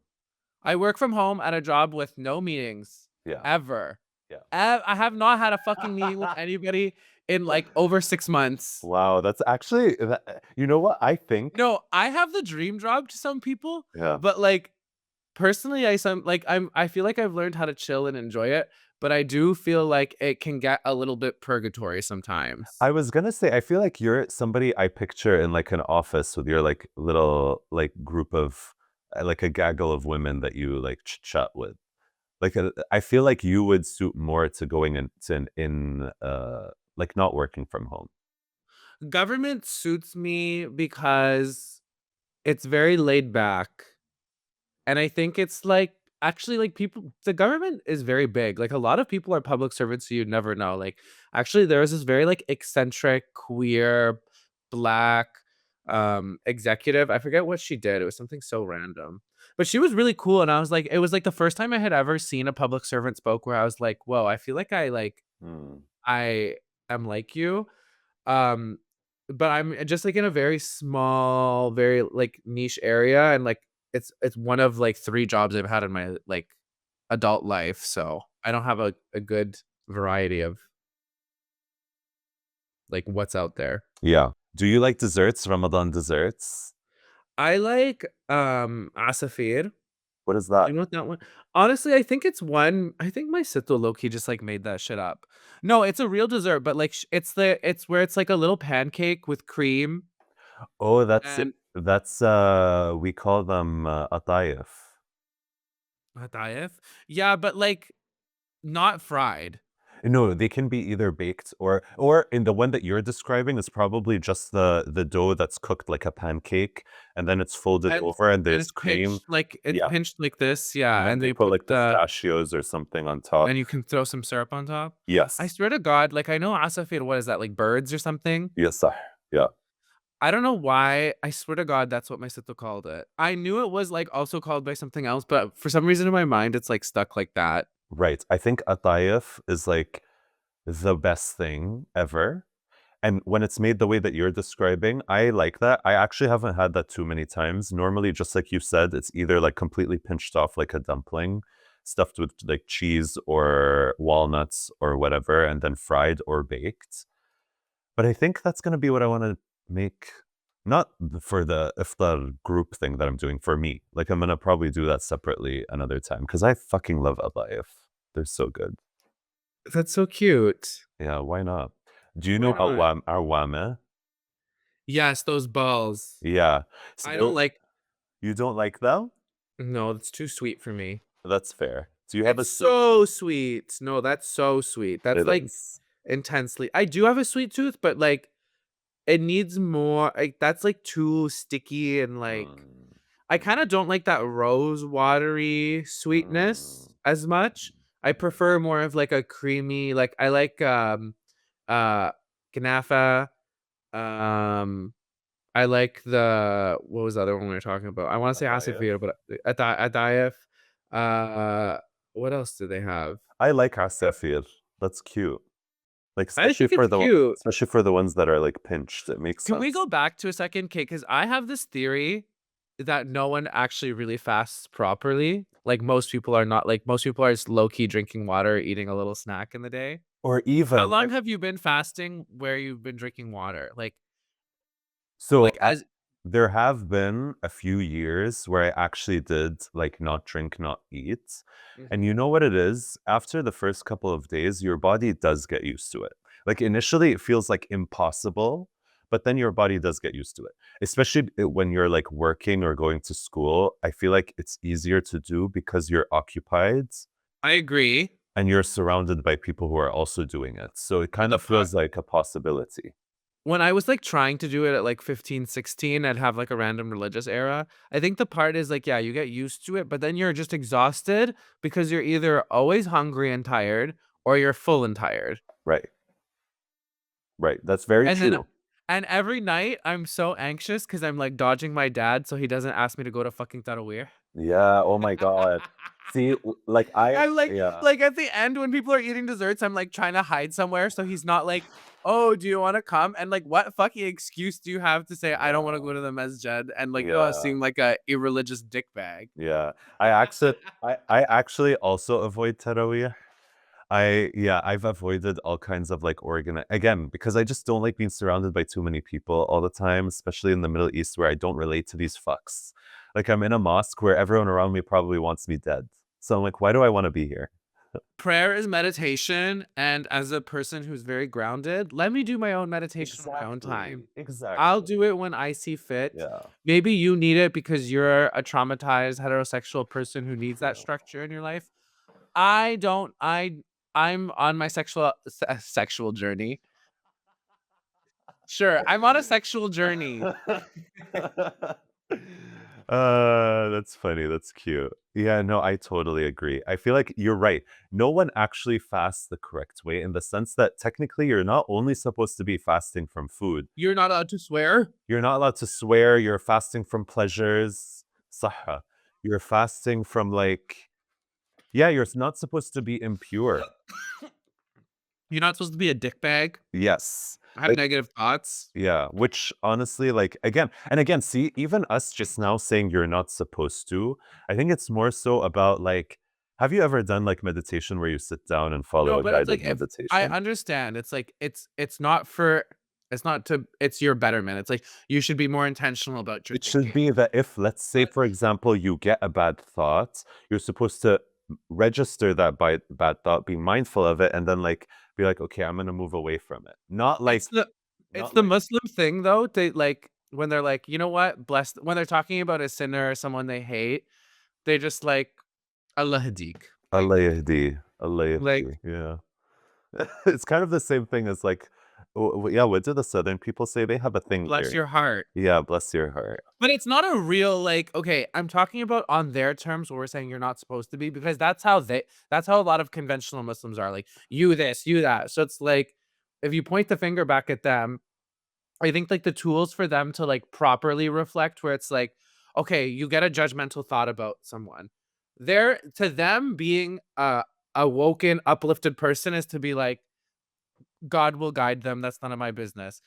I work from home at a job with no meetings, Yeah, ever. yeah. I have not had a fucking meeting with anybody in, like, over 6 months. Wow, that's actually you know what? I think No, I have the dream job to some people, yeah. but, like, personally, I feel like I've learned how to chill and enjoy it, but I do feel like it can get a little bit purgatory sometimes. I was gonna say, I feel like you're somebody I picture in like an office with your like little like group of like a gaggle of women that you like chat with. Like I feel like you would suit more to going in like not working from home. Government suits me because it's very laid back. And I think it's like actually like people the government is very big. Like a lot of people are public servants so you'd never know. Like actually there was this very like eccentric, queer, black executive. I forget what she did. It was something so random. But she was really cool and I was like it was like the first time I had ever seen a public servant spoke where I was like, "Whoa, I feel like Hmm. I am like you." Um, but I'm just, like, in a very small, very, like, niche area, and, like, it's one of, like, 3 jobs I've had in my, like, adult life, so I don't have a good variety of, like, what's out there. Yeah. Do you like desserts, Ramadan desserts? I like, asafir. What is Do that? you know what that one honestly, I think my sito low-key just, like, made that shit up. No, it's a real dessert, but, like, it's where it's, like, a little pancake with cream Oh, that's it. and That's we call them atayef. Hataef? Yeah, but, like, not fried. No, they can be either baked or in the one that you're describing is probably just the dough that's cooked like a pancake and then it's folded And over and and there's cream. it's Yeah. pinched like this, And yeah, then and they they put put like pistachios or something on top. and you can throw some syrup on top. I Yes. swear to God, like, I know asafir, what is that, like, birds or something? Yes, صح. Yeah. I don't know why, I swear to God, that's what my sito called it. I knew it was, like, also called by something else, but for some reason in my mind, it's, like, stuck like that. Right. I think atayef is like the best thing ever. And when it's made the way that you're describing, I like that. I actually haven't had that too many times. Normally, just like you said, it's either like completely pinched off like a dumpling, stuffed with like cheese or walnuts or whatever, and then fried or baked. But I think that's going to be what I want to make, not for the iftar group thing that I'm doing for me. Like I'm going to probably do that separately another time because I fucking love abayif. They're so good. That's so cute. Yeah, why not? Do you Why know not? awame? Yes, those balls. Yeah. So I don't like You don't like them? No, it's too sweet for me. That's fair. Do you have a It's so so sweet. No, that's so sweet. That's It like is. intensely. I do have a sweet tooth, but like it needs more. Like that's like too sticky and like Mm, I kind of don't like that rose watery mm. sweetness as much. I prefer more of like a creamy. Like I like uh kanafa. Um, I like the what was the other one we were talking about? I want to say Atayef. asifio, but Adayef. Uh, what else do they have? I like asafir. That's cute. Like I think it's cute. especially for the ones that are like pinched. It makes Can we sense. go back to a second, Kate? Because I have this theory that no one actually really fasts properly. Like most people are not. Like most people are just low key drinking water, eating a little snack in the day. Or How even long if have you been fasting where you've been drinking water? so Like as there have been a few years where I actually did like not drink, not eat. And you Mhm. know what it is? After the first couple of days, your body does get used to it. Like initially, it feels like impossible, but then your body does get used to it. Especially when you're like working or going to school, I feel like it's easier to do because you're occupied I agree. and you're surrounded by people who are also doing it. So it But kind the of part feels like a possibility. when I was, like, trying to do it at, like, 15, 16, I'd have, like, a random religious era. I think the part is, like, yeah, you get used to it, but then you're just exhausted because you're either always hungry and tired or you're full and tired. Right. Right. That's very And then true. and every night, I'm so anxious because 'cause I'm, like, dodging my dad so he doesn't ask me to go to fucking Tarawih. Yeah, oh my god. See, like I I'm like yeah, like, at the end, when people are eating desserts, I'm, like, trying to hide somewhere so he's not like, "Oh, do you wanna come?" And, like, what fucking excuse do you have to say, "I don't wanna yeah, go to the masjid," and, like, yeah, seem like a irreligious dickbag? yeah. I actually also avoid Taraweeh. I've avoided all kinds of like again, because I just don't like being surrounded by too many people all the time, especially in the Middle East where I don't relate to these fucks. Like I'm in a mosque where everyone around me probably wants me dead. So I'm like, why do I want to be here? Prayer is meditation, and as a person who's very grounded, let me do my own meditation on my own time. Exactly. I'll Exactly. do it when I see fit. Yeah. Maybe you need it because you're a traumatized heterosexual person who needs that Yeah. structure in your life. I don't I'm on my sexual journey. Sure, I'm on a sexual journey. That's funny. That's cute. Yeah, no, I totally agree. I feel like you're right. No one actually fasts the correct way in the sense that technically you're not only supposed to be fasting from food, You're not allowed to swear? you're not allowed to swear, you're fasting from pleasures. Sahha. You're fasting from like, yeah, you're not supposed to be impure. You're not supposed to be a dickbag, Yes. have Like, negative thoughts. yeah, which honestly, like again and again, see, even us just now saying you're not supposed to, I think it's more so about like, have you ever done like meditation where you sit down and follow No, a but it's guided like if I meditation? understand, it's like it's not for it's not to it's your betterment. It's like you should be more intentional about your It should thinking. be that if, let's say, But for example, you get a bad thought, you're supposed to register that bad thought, be mindful of it, and then like be like, okay, I'm gonna move away from it. it's the it's Not the like Muslim thing though, they like when they're like, "You know what? Blessed," when they're talking about a sinner or someone they hate, they just like, "Allah Hadik." Allah yahdi, Allah Like, yahdi. Yeah. It's kind of the same thing as like, yeah, what do the Southern people say? They have a thing "Bless here. your heart." Yeah, bless your heart. But it's not a real like, okay, I'm talking about on their terms where we're saying you're not supposed to be because that's how a lot of conventional Muslims are like, you this, you that. So it's like if you point the finger back at them, I think like the tools for them to like properly reflect where it's like, okay, you get a judgmental thought about someone. They're to them being a woken, uplifted person is to be like, God will guide them. That's none of my business.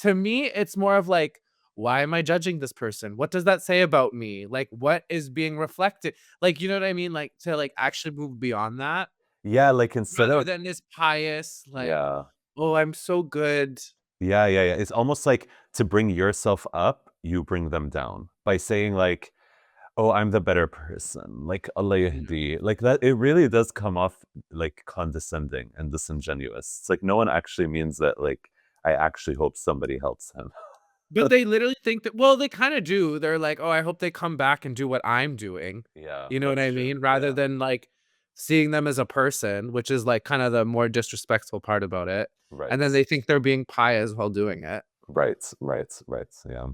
To me, it's more of like, why am I judging this person? What does that say about me? Like, what is being reflected? Like, you know what I mean? Like, to like actually move beyond that Yeah, like instead rather of than this pious, like, yeah. oh, I'm so good. Yeah. It's almost like to bring yourself up, you bring them down by saying like, "Oh, I'm the better person." Like Allah Yeah. yahdi. Like that it really does come off like condescending and disingenuous. It's like no one actually means that like I actually hope somebody helps him. But they literally think that well, they kinda do. They're like, "Oh, I hope they come back and do what I'm doing." Yeah, You know what that's I true. mean? Rather Yeah. than, like, seeing them as a person, which is, like, kinda the more disrespectful part about it. And then Right. they think they're being pious while doing it. Right. Right. Right. Yeah.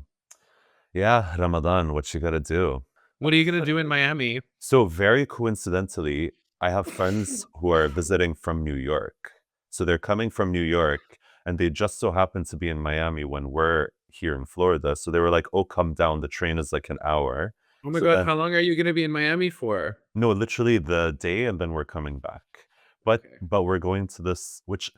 Yeah, Ramadan, what you gotta do. What are you gonna do in Miami? So very coincidentally, I have friends who are visiting from New York. So they're coming from New York and they just so happen to be in Miami when we're here in Florida. So they were like, "Oh, come down. The train is like an hour." Oh my So god, then, how long are you gonna be in Miami for? no, literally the day, and then we're coming back. Okay. But we're going to this, which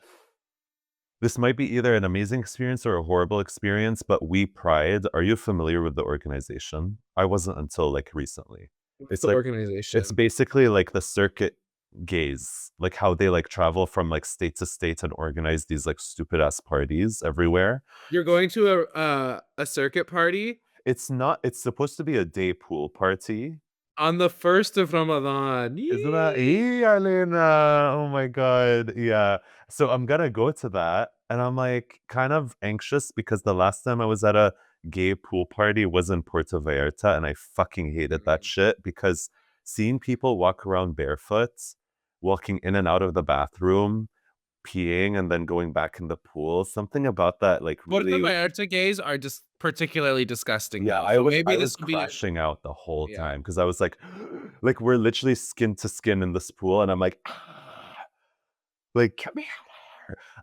this might be either an amazing experience or a horrible experience, but We Pride. Are you familiar with the organization? I wasn't until like recently. What's It's the like it's organization? basically like the circuit gays, like how they like travel from like state to state and organize these like stupid ass parties everywhere. You're going to a circuit party It's not, it's supposed to be a day pool party. on the 1st of Ramadan. Isn't that Yee! Alina? Oh my God. Yeah. So I'm gonna go to that. And I'm like kind of anxious because the last time I was at a gay pool party was in Puerto Vallarta and I fucking hated that Mhm. shit because seeing people walk around barefoot, walking in and out of the bathroom, peeing and then going back in the pool, something about that like Puerto really. Vallarta gays are just particularly disgusting Yeah, though, so I maybe was this will be crashing out the whole yeah. time because I was like we're literally skin to skin in this pool, and I'm like, like get me out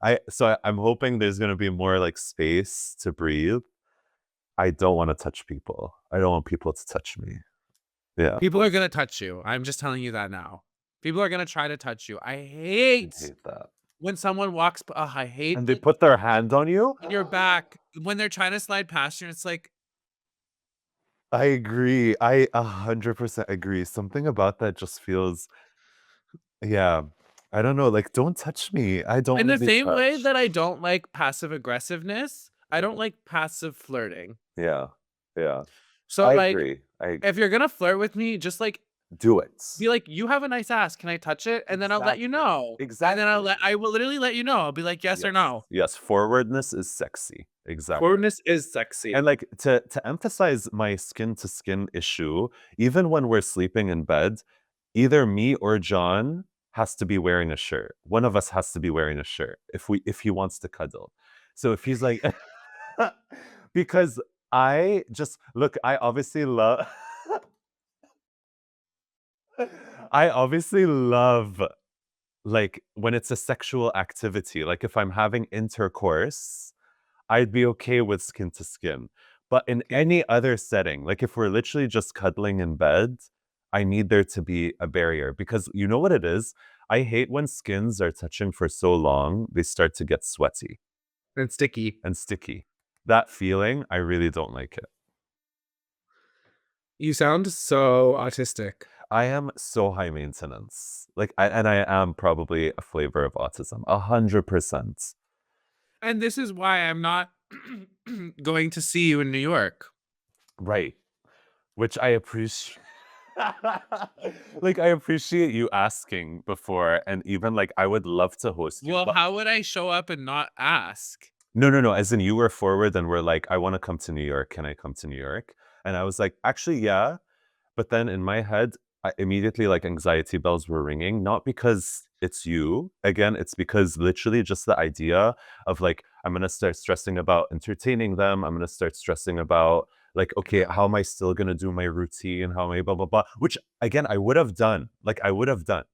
of here. I'm hoping there's gonna be more like space to breathe. I don't want to touch people. I don't want people to touch me. Yeah, People are gonna touch you, I'm just telling you that now. People are gonna try to touch you. I I hate hate that. when someone walks I hate, And they like, put their hand on you. on your back, when they're trying to slide past you, and it's like I agree. I 100% agree. Something about that just feels, yeah. I don't know. Like, don't touch me. I don't in want to the be same way touched. that I don't like passive aggressiveness, I don't Yeah. like passive flirting. Yeah. Yeah. So, I like, agree. I agree. if you're gonna flirt with me, just, like, Do it. be like, "You have a nice ass, can I touch it?" And then I'll let you Exactly. know. And then Exactly. I will literally let you know. I'll be like, "Yes or Yes. no." Yes. Forwardness is sexy. Exactly. Forwardness is sexy. And like to emphasize my skin to skin issue, even when we're sleeping in bed, either me or John has to be wearing a shirt. One of us has to be wearing a shirt if he wants to cuddle. So if he's like because I just look, I obviously love I obviously love like when it's a sexual activity, like if I'm having intercourse, I'd be okay with skin to skin. But in Okay. any other setting, like if we're literally just cuddling in bed, I need there to be a barrier because you know what it is? I hate when skins are touching for so long, they start to get sweaty And sticky. and sticky. That feeling, I really don't like it. You sound so autistic. I am so high maintenance. And I am probably a flavor of autism, 100%. And this is why I'm not going to see you in New York. Right. Which I appreciate. Like, I appreciate you asking before, and even, like, I would love to host you, Well, but how would I show up and not ask? no, no, no, as in you were forward and were like, "I wanna come to New York. Can I come to New York?" And I was like, "Actually, yeah." But then in my head, I immediately, like, anxiety bells were ringing, not because it's you. Again, it's because literally just the idea of, like, I'm gonna start stressing about entertaining them. I'm gonna start stressing about, like, "Okay, how am I still gonna do my routine? How am I blah, blah, blah?" Which, again, I would have done. Like, I would have done.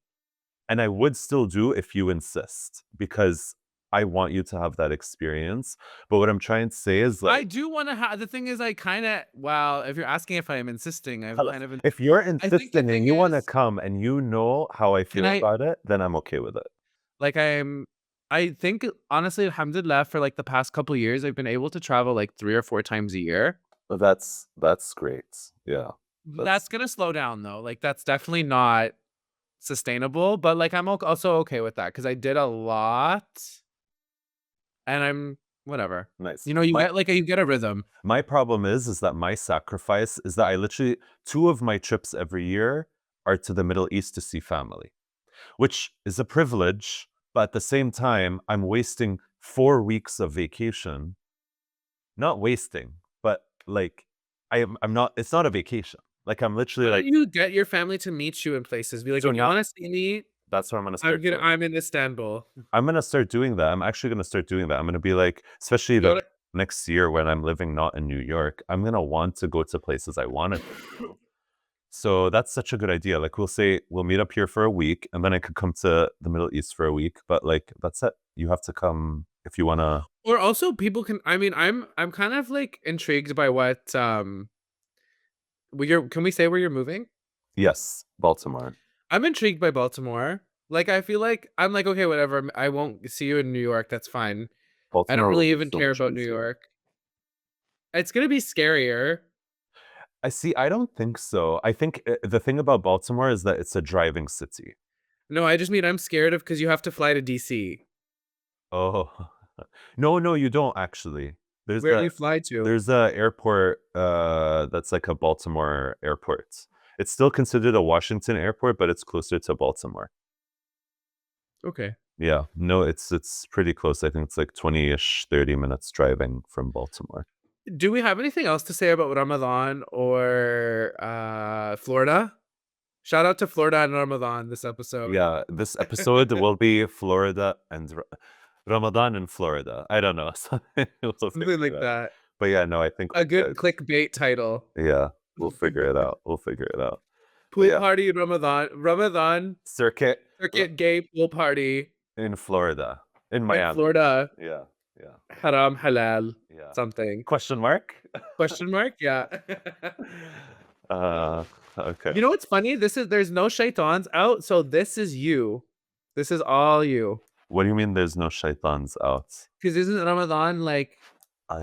And I would still do if you insist, because I want you to have that experience. But what I'm trying to say is, I like, do wanna have the thing is I kinda well, if you're asking if I am insisting, I've tell us kind of if you're I think the insisting thing and you wanna is, come and you know how I can feel I about it, then I'm okay with it. like, I think honestly, alhamdulillah, for, like, the past couple years, I've been able to travel, like, 3 or 4 times a year. But that's great. Yeah. That's That's gonna slow down, though, like, that's definitely not sustainable, but, like, I'm also okay with that because I did a lot, and I'm whatever. nice. You know, you get a rhythm. My problem is that my sacrifice is that I literally 2 of my trips every year are to the Middle East to see family, which is a privilege, but at the same time, I'm wasting 4 weeks of vacation not wasting, but like I'm not. It's not a vacation. Like I'm literally Why don't like you get your family to meet you in places? Be like, so "Okay, you now. wanna see me? That's what I'm gonna start doing. I'm in Istanbul." I'm gonna start doing that. I'm actually gonna start doing that. I'm gonna be like, especially You the know next year when I'm living not in New York, I'm gonna want to go to places I want to go to. So that's such a good idea. Like we'll say we'll meet up here for a week, and then I could come to the Middle East for a week. But like that's it. You have to come if you wanna. or also people can I mean, I'm kind of, like, intrigued by what, well, you're can we say where you're moving? Yes, Baltimore. I'm intrigued by Baltimore. Like, I feel like I'm like, "Okay, whatever, I won't see you in New York, that's fine." I don't Baltimore will really be even so care much about New easier. York. It's gonna be scarier. I see. I don't think so. I think the thing about Baltimore is that it's a driving city. No, I just mean I'm scared of because you have to fly to DC. Oh, no, no, you don't actually. There's Where do a you fly to? there's a airport that's like a Baltimore airport. It's still considered a Washington airport, but it's closer to Baltimore. Okay. Yeah, no, it's pretty close. I think it's like 20-ish, 30 minutes driving from Baltimore. Do we have anything else to say about Ramadan or, Florida? Shout out to Florida and Ramadan this episode. Yeah, this episode will be Florida and Ramadan in Florida. I don't know. We'll figure Something it like out. that. But yeah, no, I think A we're good good. clickbait title. Yeah, we'll figure it out. We'll figure it out. But Pool yeah, party in Ramadan. Ramadan circuit circuit gay pool party in Florida, in in Miami. Florida. Yeah, yeah, Haram, halal, yeah. something. Question mark? Question mark? Yeah. uh, okay. You know what's funny? There's no shaitans out, so this is you. This is all you. What do you mean there's no shaitans out? Because isn't Ramadan like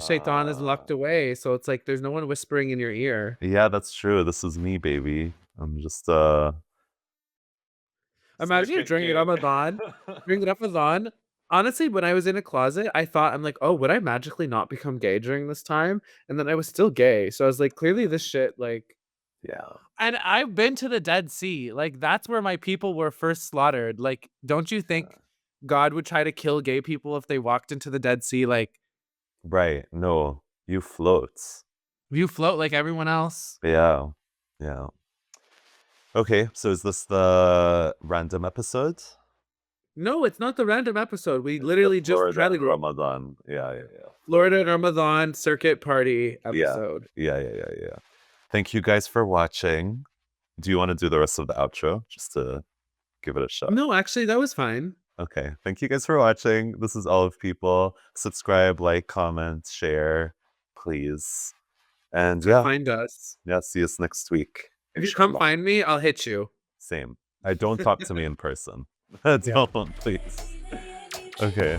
shaitan is Uh, locked away, so it's like there's no one whispering in your ear. yeah, that's true. This is me, baby. I'm just Imagine circuit during gay. Ramadan, during Ramadan, honestly, when I was in a closet, I thought I'm like, oh, would I magically not become gay during this time? And then I was still gay. So I was like, clearly this shit, like Yeah. and I've been to the Dead Sea. Like that's where my people were first slaughtered. Like, don't you think God would try to kill gay people if they walked into the Dead Sea? Like, Right. No, you float. you float like everyone else. Yeah. Yeah. Okay, so is this the random episode? No, it's not the random episode. We It's the literally just Florida had a Ramadan. Yeah, yeah, yeah. Florida Ramadan circuit party Yeah. episode. Yeah, yeah, yeah, yeah. Thank you guys for watching. Do you want to do the rest of the outro just to give it a shot? No, actually, that was fine. Okay. Thank you guys for watching. This is Olive People. Subscribe, like, comment, share, please. And Come yeah, find us. yeah, see us next week. If you come Inshallah. find me, I'll hit you. Same. I don't talk to me in person. Yeah. Don't, please. Okay.